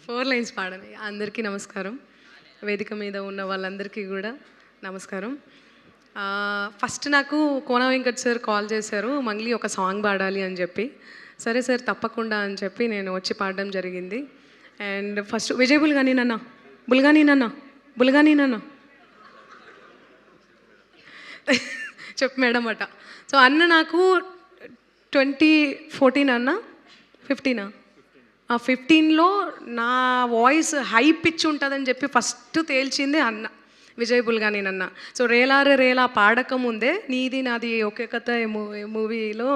4 lines పాడని. అందరికీ నమస్కారం. వేదిక మీద ఉన్న వాళ్ళందరికీ కూడా నమస్కారం. ఫస్ట్ నాకు కోన వెంకట్ సార్ కాల్ చేశారు, మంగ్లీ ఒక సాంగ్ పాడాలి అని చెప్పి. సరే సార్ తప్పకుండా అని చెప్పి నేను వచ్చి పాడడం జరిగింది. అండ్ ఫస్ట్ విజయ్ బుల్గాని నన్న చెప్పు మేడం అట. సో అన్న నాకు 2014 అన్న 15 15లో నా వాయిస్ హై పిచ్ ఉంటుందని చెప్పి ఫస్ట్ తేల్చింది అన్న విజయ్ బుల్గాని నన్న. సో రేలారే రేలా పాడకముందే నీది నాది ఒకే కథ మూవీలో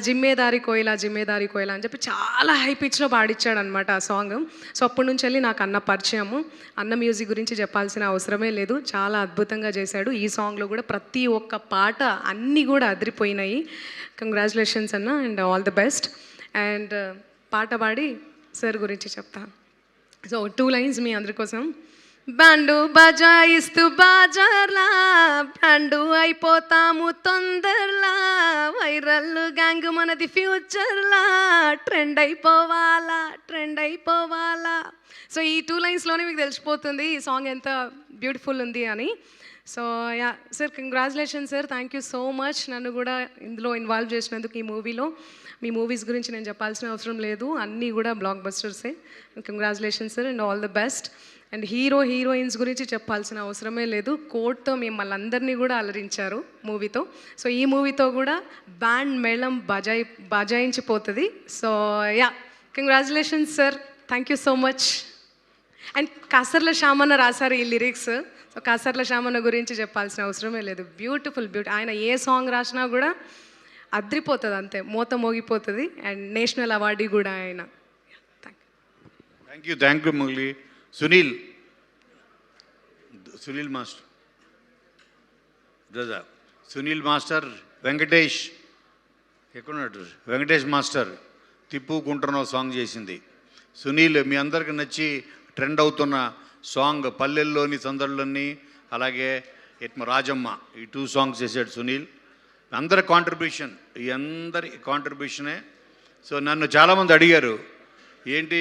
జిమ్మేదారి కోయిలా అని చెప్పి చాలా హై పిచ్లో పాడిచ్చాడు అనమాట ఆ సాంగ్. సో అప్పటి నుంచి వెళ్ళి నాకు అన్న పరిచయము. అన్న మ్యూజిక్ గురించి చెప్పాల్సిన అవసరమే లేదు, చాలా అద్భుతంగా చేశాడు. ఈ సాంగ్లో కూడా ప్రతి ఒక్క పాట అన్నీ కూడా అదిరిపోయినాయి. కంగ్రాచులేషన్స్ అన్న and all the best. And పాట పాడి సార్ గురించి చెప్తా. సో 2 లైన్స్ మీ అందరి కోసం. బ్యాండు బజాయిస్తూ బాజార్లా బ్యాండు అయిపోతాము తొందరలా, వైరల్ గ్యాంగ్ మనది ఫ్యూచర్లా, ట్రెండ్ అయిపోవాలా. సో ఈ 2 లైన్స్లోనే మీకు తెలిసిపోతుంది ఈ సాంగ్ ఎంత బ్యూటిఫుల్ ఉంది అని. So yeah sir, congratulation sir, thank you so much నన్ను కూడా ఇందులో ఇన్వాల్వ్ చేసినందుకు. ఈ మూవీలో మీ మూవీస్ గురించి నేను చెప్పాల్సిన అవసరం లేదు, అన్నీ కూడా బ్లాక్ బస్టర్సే. Congratulations sir and all the best. And heroines గురించి చెప్పాల్సిన అవసరమే లేదు, కోట్తో మిమ్మల్ని అందరినీ కూడా అలరించారు మూవీతో. సో ఈ మూవీతో కూడా బ్యాండ్ మేళం బజాయించిపోతుంది. So yeah congratulations sir, thank you so much. And కాసర్ల శ్యామన్న రాశారు ఈ లిరిక్స్. సో కాసర్ల శ్యామన్న గురించి చెప్పాల్సిన అవసరమే లేదు, బ్యూటిఫుల్. ఆయన ఏ సాంగ్ రాసినా కూడా అద్రిపోతుంది, అంతే మోత మోగిపోతుంది. అండ్ నేషనల్ అవార్డు కూడా ఆయన. Thank you Murali. Sunil master Raja, Sunil master, Venkatesh ఎక్కడున్నాడు, వెంకటేష్ మాస్టర్ తిప్పుకుంటున్న సాంగ్ చేసింది సునీల్. మీ అందరికి నచ్చి ట్రెండ్ అవుతున్న సాంగ్ పల్లెల్లోని సందడులన్నీ, అలాగే రాజమ్మ, ఈ 2 సాంగ్స్ చేశాడు సునీల్. అందరి కాంట్రిబ్యూషన్, ఈ అందరి కాంట్రిబ్యూషనే. సో నన్ను చాలామంది అడిగారు, ఏంటి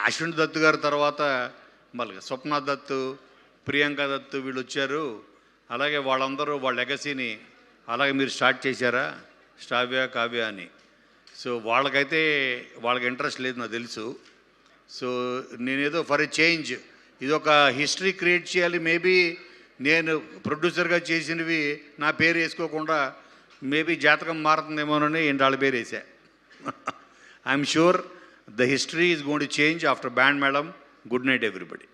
అశ్విన్ దత్ గారి తర్వాత మళ్ళీ స్వప్న దత్తు, ప్రియాంక దత్తు వీళ్ళు వచ్చారు, అలాగే వాళ్ళందరూ వాళ్ళ లెగసీని అలాగే మీరు స్టార్ట్ చేశారా, శ్రావ్య కావ్య అని. సో వాళ్ళకి ఇంట్రెస్ట్ లేదు నాకు తెలుసు. సో నేనేదో ఫర్ ఎ చేంజ్ ఇది ఒక హిస్టరీ క్రియేట్ చేయాలి. మేబీ నేను ప్రొడ్యూసర్గా చేసినవి నా పేరు వేసుకోకుండా మేబీ జాతకం మారుతుందేమోనని వాళ్ళ పేరు వేసా. I'm sure the history is going to change after Band Madam. Good night everybody.